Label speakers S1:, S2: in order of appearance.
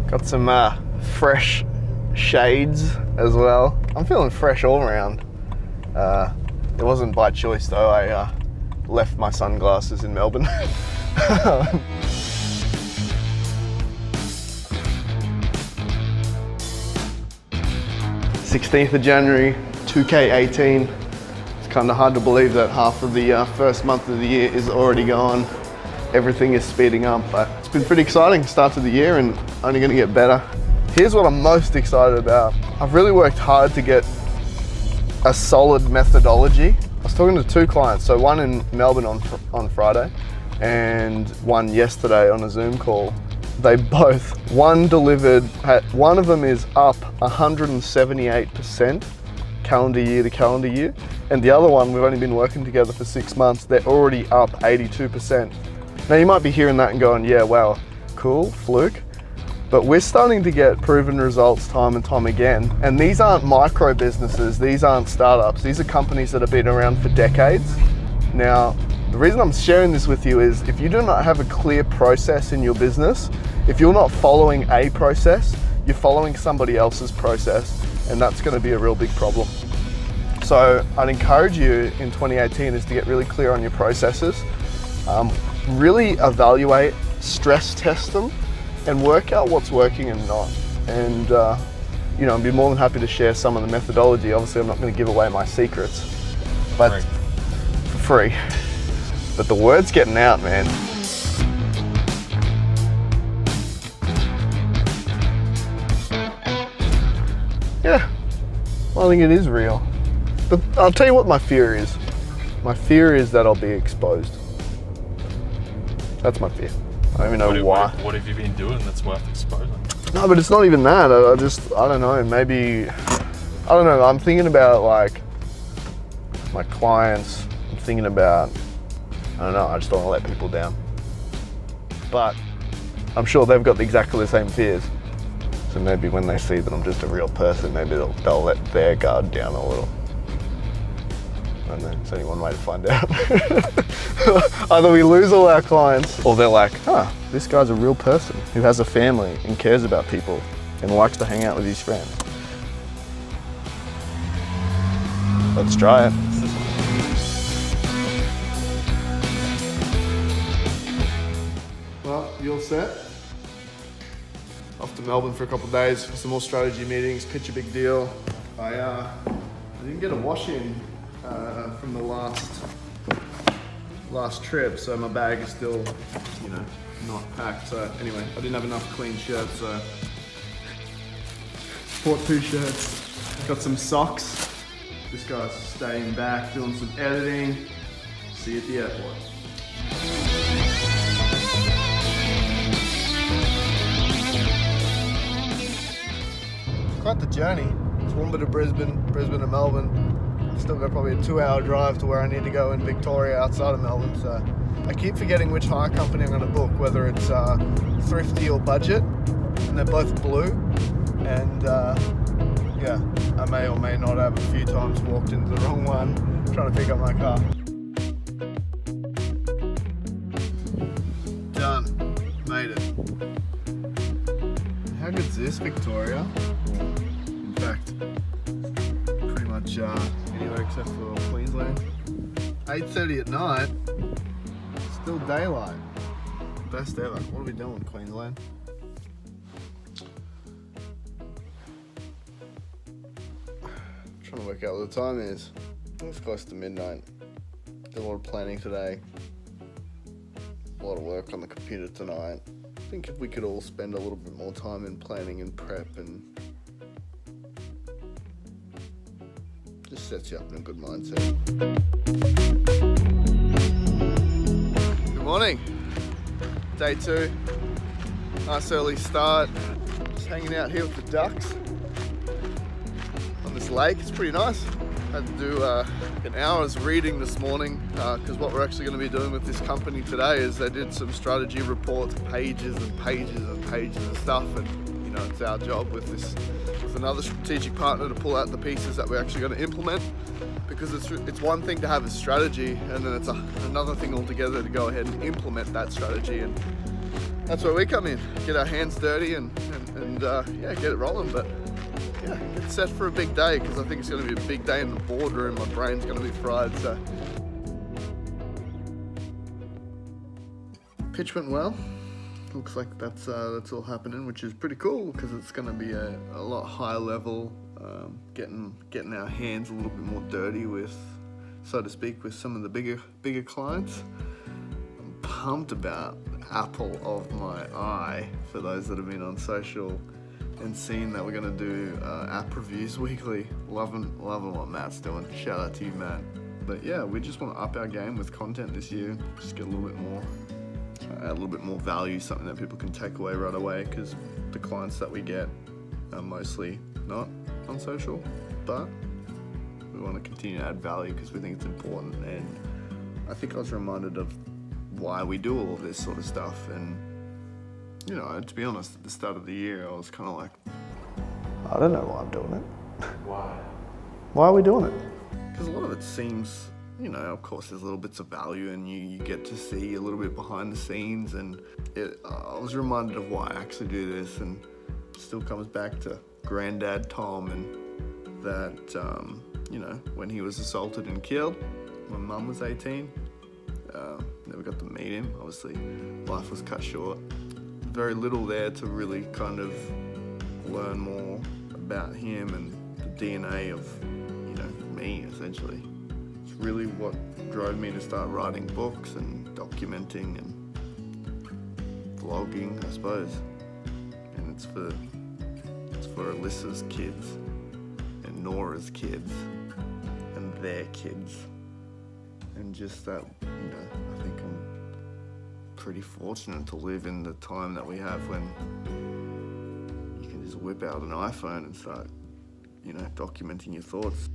S1: Got some fresh shades as well. I'm feeling fresh all around. It wasn't by choice though. I left my sunglasses in Melbourne. 16th of January, 2K18. It's kind of hard to believe that half of the first month of the year is already gone. Everything is speeding up, but it's been pretty exciting start to the year and only going to get better. Here's what I'm most excited about. I've really worked hard to get a solid methodology. I was talking to two clients, so one in Melbourne on Friday and one yesterday on a Zoom call. They both, one of them is up 178% calendar year to calendar year, and the other one, we've only been working together for 6 months, they're already up 82%. Now you might be hearing that and going, yeah, wow, cool, fluke. But we're starting to get proven results time and time again. And these aren't micro businesses, these aren't startups, these are companies that have been around for decades. Now, the reason I'm sharing this with you is if you do not have a clear process in your business, if you're not following a process, you're following somebody else's process, and that's gonna be a real big problem. So I'd encourage you in 2018 is to get really clear on your processes, really evaluate, stress test them, and work out what's working and not. And I'd be more than happy to share some of the methodology. Obviously, I'm not going to give away my secrets, but for free. But the word's getting out, man. Yeah, well, I think it is real. But I'll tell you what my fear is. My fear is that I'll be exposed. That's my fear. I don't even know why.
S2: What have you been doing that's worth exposing?
S1: No, but it's not even that. I don't know, maybe, I don't know. I'm thinking about like my clients. I'm thinking about, I don't know, I just don't want to let people down. But I'm sure they've got exactly the same fears. So maybe when they see that I'm just a real person, maybe they'll let their guard down a little. I don't know, it's only one way to find out. Either we lose all our clients, or they're like, this guy's a real person who has a family and cares about people and likes to hang out with his friends. Let's try it. Well, you all set? Off to Melbourne for a couple of days for some more strategy meetings, pitch a big deal. I didn't get a wash in from the last trip, so my bag is still, not packed. So anyway, I didn't have enough clean shirts, so bought 2 shirts. Got some socks. This guy's staying back, doing some editing. See you at the airport. Quite the journey. Toowoomba to Brisbane, Brisbane to Melbourne. Still got probably a 2-hour drive to where I need to go in Victoria outside of Melbourne. So I keep forgetting which hire company I'm going to book, whether it's Thrifty or Budget, and they're both blue. And yeah, I may or may not have a few times walked into the wrong one trying to pick up my car. Done. Made it. How good's this, Victoria? In fact, pretty much anywhere except for Queensland. 8:30 at night, still daylight. Best ever. What are we doing, Queensland? Trying to work out what the time is. It's close to midnight. Did a lot of planning today. A lot of work on the computer tonight. I think if we could all spend a little bit more time in planning and prep, and just sets you up in a good mindset. Good morning. Day 2. Nice early start. Just hanging out here with the ducks on this lake. It's pretty nice. Had to do an hour's reading this morning because what we're actually going to be doing with this company today is they did some strategy reports, pages and pages and pages of stuff, and it's our job with another strategic partner to pull out the pieces that we're actually going to implement, because it's one thing to have a strategy and then it's another thing altogether to go ahead and implement that strategy. And That's where we come in. Get our hands dirty and yeah, get it rolling. But yeah, get set for a big day because I think it's going to be a big day in the boardroom. My brain's going to be fried. So pitch went well. Looks like that's all happening, which is pretty cool because it's going to be a lot higher level. Getting our hands a little bit more dirty with, so to speak, with some of the bigger clients. I'm pumped about apple of my eye for those that have been on social and seen that we're going to do app reviews weekly. Loving what Matt's doing. Shout out to you, Matt. But yeah, we just want to up our game with content this year. Just get a little bit more value, something that people can take away right away, because the clients that we get are mostly not on social, but we want to continue to add value because we think it's important. And I think I was reminded of why we do all of this sort of stuff. And you know, to be honest, at the start of the year I was kind of like, I don't know why I'm doing it. Why are we doing it? Because a lot of it seems, you know, of course there's little bits of value and you get to see a little bit behind the scenes, and I was reminded of why I actually do this, and it still comes back to Granddad Tom and that, you know, when he was assaulted and killed, my mum was 18, never got to meet him, obviously life was cut short. Very little there to really kind of learn more about him and the DNA of, you know, me essentially. It's really what drove me to start writing books and documenting and vlogging, I suppose. And it's for Alyssa's kids and Nora's kids and their kids. And just that, you know, I think I'm pretty fortunate to live in the time that we have when you can just whip out an iPhone and start, you know, documenting your thoughts.